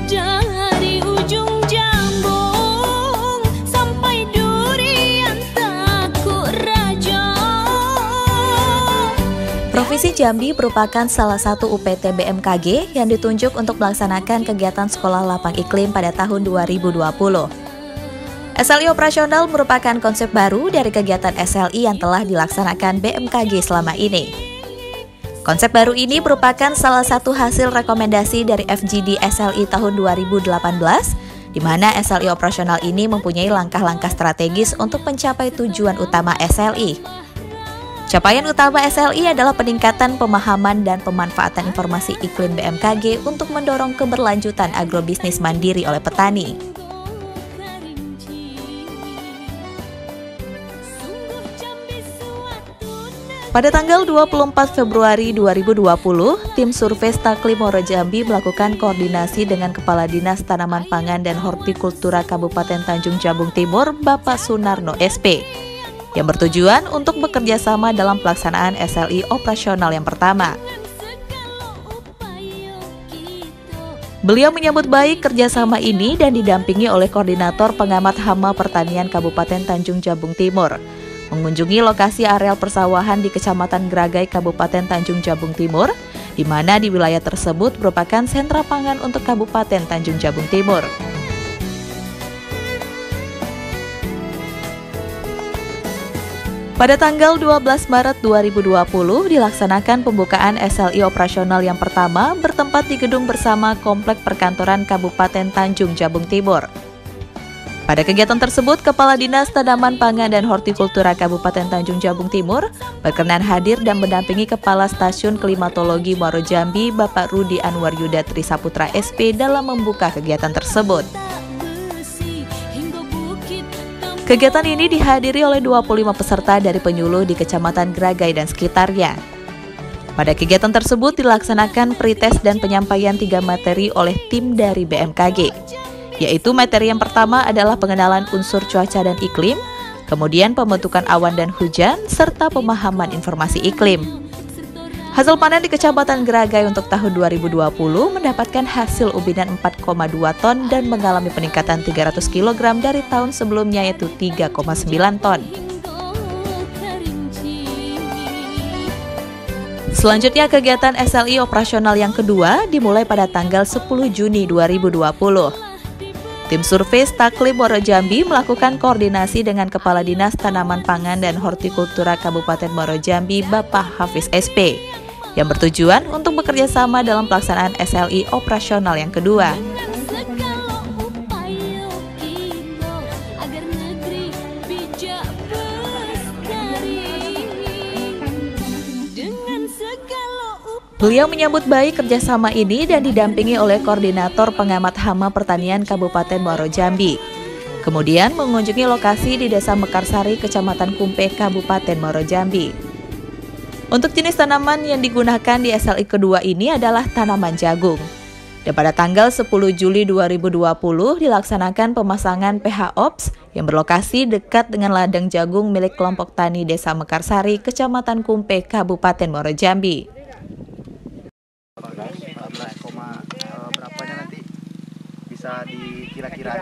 Dari ujung Jambung sampai Durian Takuk Raja. Provinsi Jambi merupakan salah satu UPT BMKG yang ditunjuk untuk melaksanakan kegiatan sekolah lapang iklim pada tahun 2020. SLI operasional merupakan konsep baru dari kegiatan SLI yang telah dilaksanakan BMKG selama ini. Konsep baru ini merupakan salah satu hasil rekomendasi dari FGD SLI tahun 2018, di mana SLI operasional ini mempunyai langkah-langkah strategis untuk mencapai tujuan utama SLI. Capaian utama SLI adalah peningkatan pemahaman dan pemanfaatan informasi iklim BMKG untuk mendorong keberlanjutan agrobisnis mandiri oleh petani. Pada tanggal 24 Februari 2020, tim survei Staklim Muaro Jambi melakukan koordinasi dengan Kepala Dinas Tanaman Pangan dan Hortikultura Kabupaten Tanjung Jabung Timur, Bapak Sunarno SP, yang bertujuan untuk bekerja sama dalam pelaksanaan SLI operasional yang pertama. Beliau menyambut baik kerjasama ini dan didampingi oleh Koordinator Pengamat Hama Pertanian Kabupaten Tanjung Jabung Timur, mengunjungi lokasi areal persawahan di Kecamatan Gragai, Kabupaten Tanjung Jabung Timur, di mana di wilayah tersebut merupakan sentra pangan untuk Kabupaten Tanjung Jabung Timur. Pada tanggal 12 Maret 2020 dilaksanakan pembukaan SLI operasional yang pertama bertempat di Gedung Bersama Komplek Perkantoran Kabupaten Tanjung Jabung Timur. Pada kegiatan tersebut, Kepala Dinas Tanaman Pangan dan Hortikultura Kabupaten Tanjung Jabung Timur berkenan hadir dan mendampingi Kepala Stasiun Klimatologi Muaro Jambi, Bapak Rudi Anwar Yuda Trisaputra SP dalam membuka kegiatan tersebut. Kegiatan ini dihadiri oleh 25 peserta dari penyuluh di Kecamatan Gragai dan sekitarnya. Pada kegiatan tersebut dilaksanakan pretest dan penyampaian 3 materi oleh tim dari BMKG. Yaitu materi yang pertama adalah pengenalan unsur cuaca dan iklim, kemudian pembentukan awan dan hujan, serta pemahaman informasi iklim. Hasil panen di Kecamatan Gragai untuk tahun 2020 mendapatkan hasil ubinan 4,2 ton dan mengalami peningkatan 300 kg dari tahun sebelumnya yaitu 3,9 ton. Selanjutnya kegiatan SLI operasional yang kedua dimulai pada tanggal 10 Juni 2020. Tim survei Staklim Muaro Jambi melakukan koordinasi dengan Kepala Dinas Tanaman Pangan dan Hortikultura Kabupaten Muaro Jambi, Bapak Hafiz SP, yang bertujuan untuk bekerja sama dalam pelaksanaan SLI operasional yang kedua. Beliau menyambut baik kerjasama ini dan didampingi oleh Koordinator Pengamat Hama Pertanian Kabupaten Muaro Jambi. Kemudian mengunjungi lokasi di Desa Mekarsari, Kecamatan Kumpe, Kabupaten Muaro Jambi. Untuk jenis tanaman yang digunakan di SLI kedua ini adalah tanaman jagung. Dan pada tanggal 10 Juli 2020 dilaksanakan pemasangan PH Ops yang berlokasi dekat dengan ladang jagung milik kelompok tani Desa Mekarsari, Kecamatan Kumpe, Kabupaten Muaro Jambi.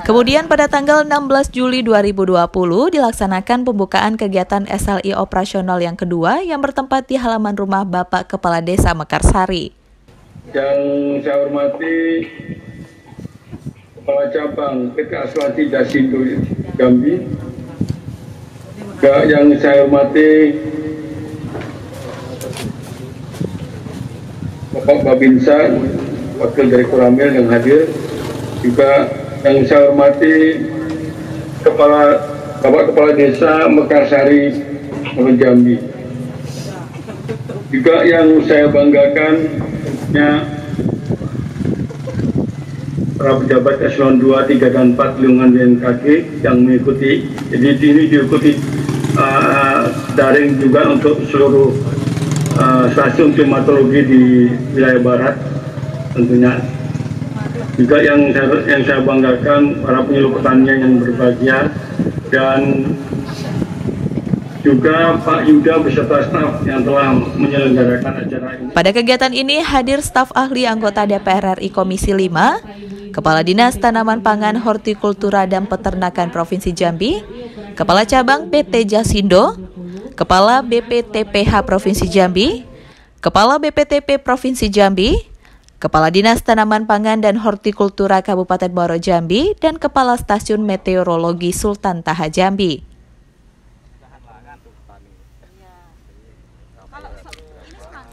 Kemudian pada tanggal 16 Juli 2020 dilaksanakan pembukaan kegiatan SLI operasional yang kedua yang bertempat di halaman rumah Bapak Kepala Desa Mekarsari. Yang saya hormati Kepala Cabang PT Asuransi Dasindo Jambi, yang saya hormati Bapak Babinsa, Wakil Direktur Amil yang hadir, juga yang saya hormati Bapak Kepala Desa Mekarsari Muaro Jambi. Juga yang saya banggakan para pejabat eselon 2, 3, dan 4 lingkungan BMKG yang mengikuti. Jadi ini diikuti daring juga untuk seluruh stasiun klimatologi di wilayah barat tentunya. Juga yang saya banggakan para penyuluh pertanian yang berbahagia, dan juga Pak Yuda beserta staf yang telah menyelenggarakan acara ini. Pada kegiatan ini hadir staf ahli anggota DPR RI Komisi 5, Kepala Dinas Tanaman Pangan, Hortikultura dan Peternakan Provinsi Jambi, Kepala Cabang PT Jasindo, Kepala BPTPH Provinsi Jambi, Kepala BPTP Provinsi Jambi, Kepala Dinas Tanaman Pangan dan Hortikultura Kabupaten Muaro Jambi, dan Kepala Stasiun Meteorologi Sultan Taha Jambi.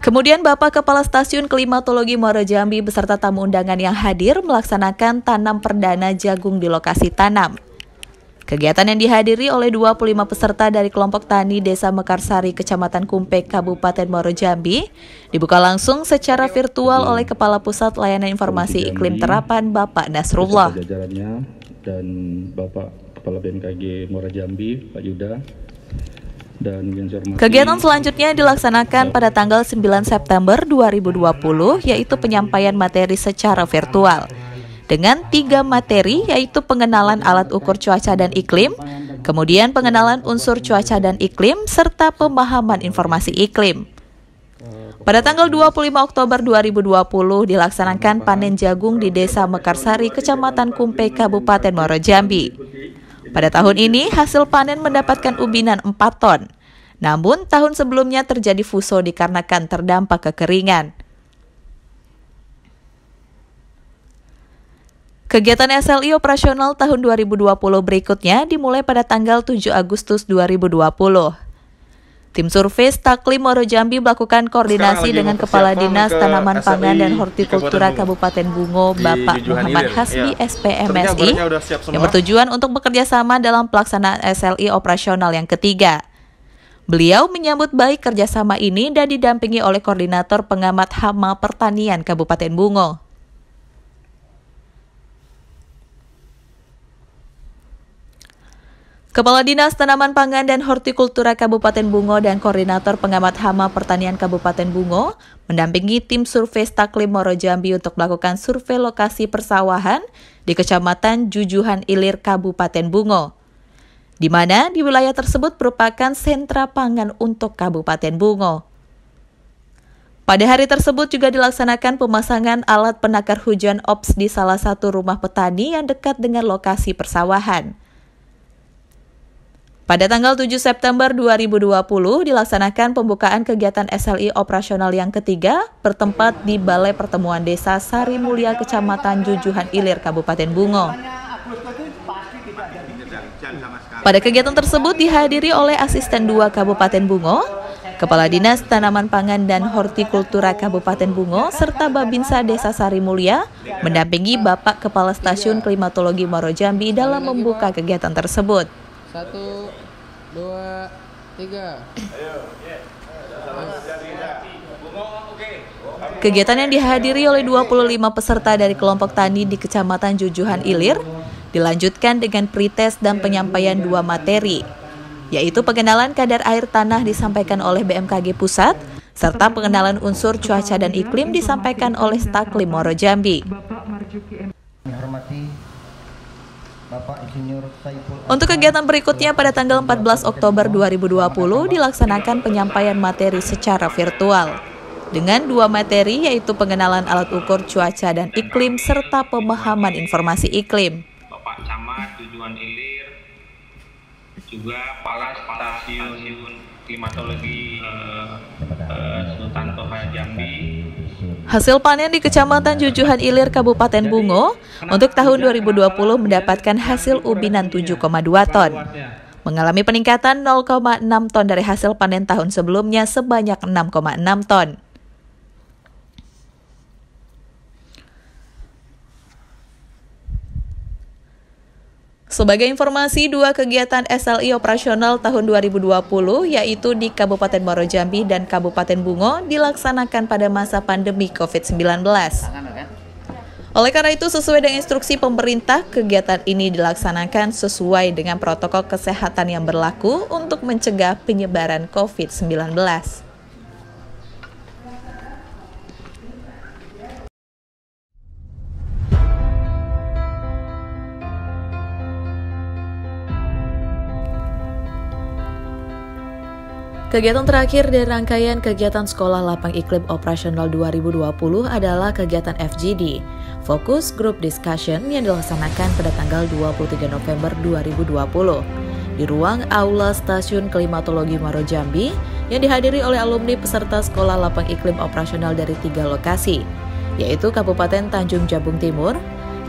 Kemudian Bapak Kepala Stasiun Klimatologi Muaro Jambi beserta tamu undangan yang hadir melaksanakan tanam perdana jagung di lokasi tanam. Kegiatan yang dihadiri oleh 25 peserta dari kelompok tani Desa Mekarsari, Kecamatan Kumpek, Kabupaten Muaro Jambi, dibuka langsung secara virtual oleh Kepala Pusat Layanan Informasi Iklim Terapan Bapak Nasrullah. Jajarannya dan Bapak Kepala BMKG Muaro Jambi, Pak Yuda. Kegiatan selanjutnya dilaksanakan pada tanggal 9 September 2020, yaitu penyampaian materi secara virtual. Dengan 3 materi, yaitu pengenalan alat ukur cuaca dan iklim, kemudian pengenalan unsur cuaca dan iklim, serta pemahaman informasi iklim. Pada tanggal 25 Oktober 2020 dilaksanakan panen jagung di Desa Mekarsari, Kecamatan Kumpek, Kabupaten Muaro Jambi. Pada tahun ini, hasil panen mendapatkan ubinan 4 ton. Namun, tahun sebelumnya terjadi fuso dikarenakan terdampak kekeringan. Kegiatan SLI operasional tahun 2020 berikutnya dimulai pada tanggal 7 Agustus 2020. Tim survei Staklim Muaro Jambi melakukan koordinasi dengan Kepala Dinas Tanaman Pangan dan Hortikultura Kabupaten Bungo, Bapak Muhammad Hasbi, SPMSI, yang bertujuan untuk bekerja sama dalam pelaksanaan SLI operasional yang ketiga. Beliau menyambut baik kerjasama ini dan didampingi oleh Koordinator Pengamat Hama Pertanian Kabupaten Bungo. Kepala Dinas Tanaman Pangan dan Hortikultura Kabupaten Bungo dan Koordinator Pengamat Hama Pertanian Kabupaten Bungo mendampingi tim survei Staklim Muaro Jambi untuk melakukan survei lokasi persawahan di Kecamatan Jujuhan Ilir, Kabupaten Bungo, di mana di wilayah tersebut merupakan sentra pangan untuk Kabupaten Bungo. Pada hari tersebut juga dilaksanakan pemasangan alat penakar hujan OPS di salah satu rumah petani yang dekat dengan lokasi persawahan. Pada tanggal 7 September 2020 dilaksanakan pembukaan kegiatan SLI operasional yang ketiga bertempat di Balai Pertemuan Desa Sari Mulia, Kecamatan Jujuhan Ilir, Kabupaten Bungo. Pada kegiatan tersebut dihadiri oleh Asisten 2 Kabupaten Bungo, Kepala Dinas Tanaman Pangan dan Hortikultura Kabupaten Bungo, serta Babinsa Desa Sari Mulia mendampingi Bapak Kepala Stasiun Klimatologi Muaro Jambi dalam membuka kegiatan tersebut. 1, 2, 3. Kegiatan yang dihadiri oleh 25 peserta dari kelompok tani di Kecamatan Jujuhan Ilir dilanjutkan dengan pretest dan penyampaian 2 materi, yaitu pengenalan kadar air tanah disampaikan oleh BMKG Pusat, serta pengenalan unsur cuaca dan iklim disampaikan oleh Staklim Muaro Jambi. Untuk kegiatan berikutnya pada tanggal 14 Oktober 2020 dilaksanakan penyampaian materi secara virtual dengan 2 materi, yaitu pengenalan alat ukur cuaca dan iklim serta pemahaman informasi iklim. Bapak Camat Jujuhan Ilir, juga Kepala Stasiun Klimatologi Sultan Taha Jambi. Hasil panen di Kecamatan Jujuhan Ilir, Kabupaten Bungo untuk tahun 2020 mendapatkan hasil ubinan 7,2 ton, mengalami peningkatan 0,6 ton dari hasil panen tahun sebelumnya sebanyak 6,6 ton. Sebagai informasi, 2 kegiatan SLI operasional tahun 2020, yaitu di Kabupaten Muaro Jambi dan Kabupaten Bungo, dilaksanakan pada masa pandemi COVID-19. Oleh karena itu, sesuai dengan instruksi pemerintah, kegiatan ini dilaksanakan sesuai dengan protokol kesehatan yang berlaku untuk mencegah penyebaran COVID-19. Kegiatan terakhir dari rangkaian kegiatan Sekolah Lapang Iklim Operasional 2020 adalah kegiatan FGD, Focus Group Discussion, yang dilaksanakan pada tanggal 23 November 2020 di ruang Aula Stasiun Klimatologi Muaro Jambi yang dihadiri oleh alumni peserta Sekolah Lapang Iklim Operasional dari 3 lokasi, yaitu Kabupaten Tanjung Jabung Timur,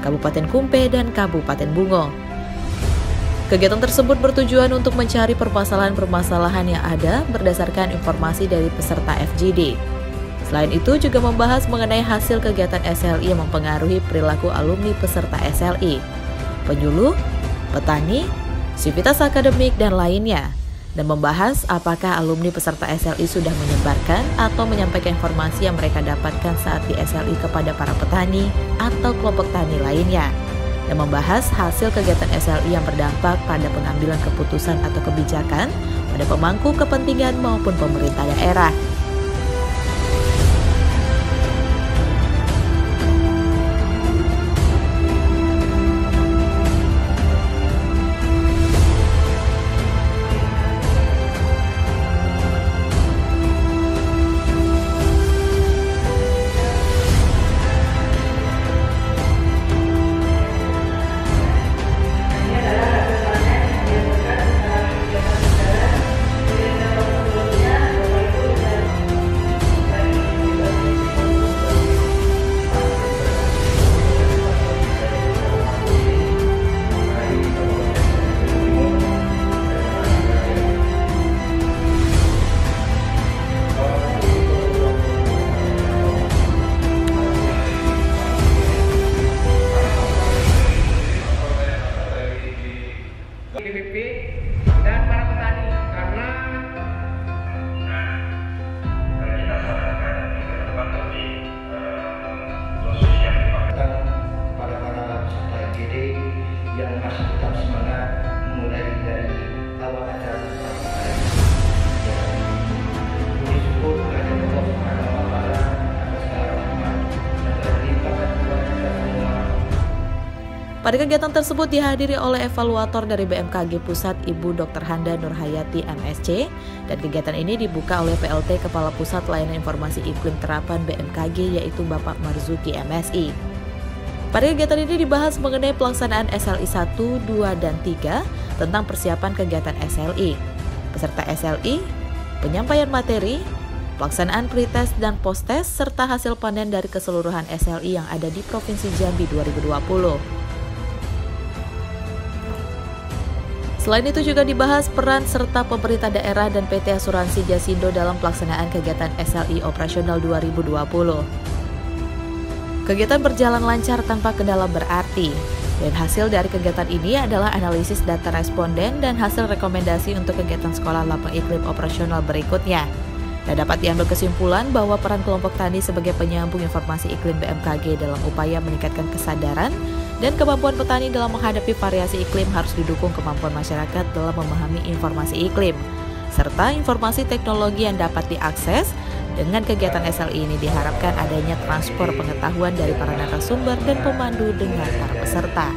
Kabupaten Kumpe, dan Kabupaten Bungo. Kegiatan tersebut bertujuan untuk mencari permasalahan-permasalahan yang ada berdasarkan informasi dari peserta FGD. Selain itu juga membahas mengenai hasil kegiatan SLI yang mempengaruhi perilaku alumni peserta SLI, penyuluh, petani, sivitas akademik, dan lainnya, dan membahas apakah alumni peserta SLI sudah menyebarkan atau menyampaikan informasi yang mereka dapatkan saat di SLI kepada para petani atau kelompok tani lainnya, dan membahas hasil kegiatan SLI yang berdampak pada pengambilan keputusan atau kebijakan pada pemangku kepentingan maupun pemerintah daerah. DPP dan para petani, karena kita sarankan ke depan lebih dosis yang dipakai pada peserta FGD yang masih tetap semangat mulai dari awal acara disebut karena Allah Subhanahu wa Ta'ala atas segala rahmat dan berlimpahkan kepada kita semua. Pada kegiatan tersebut dihadiri oleh evaluator dari BMKG Pusat, Ibu Dr. Handa Nurhayati MSc, dan kegiatan ini dibuka oleh PLT Kepala Pusat Layanan Informasi Iklim Terapan BMKG, yaitu Bapak Marzuki MSI. Pada kegiatan ini dibahas mengenai pelaksanaan SLI 1, 2, dan 3 tentang persiapan kegiatan SLI, peserta SLI, penyampaian materi, pelaksanaan pretest dan posttest, serta hasil panen dari keseluruhan SLI yang ada di Provinsi Jambi 2020. Selain itu juga dibahas peran serta pemerintah daerah dan PT Asuransi Jasindo dalam pelaksanaan kegiatan SLI Operasional 2020. Kegiatan berjalan lancar tanpa kendala berarti, dan hasil dari kegiatan ini adalah analisis data responden dan hasil rekomendasi untuk kegiatan Sekolah Lapang Iklim Operasional berikutnya. Dan dapat diambil kesimpulan bahwa peran kelompok tani sebagai penyambung informasi iklim BMKG dalam upaya meningkatkan kesadaran dan kemampuan petani dalam menghadapi variasi iklim harus didukung kemampuan masyarakat dalam memahami informasi iklim, serta informasi teknologi yang dapat diakses. Dengan kegiatan SLI ini diharapkan adanya transfer pengetahuan dari para narasumber dan pemandu dengan para peserta.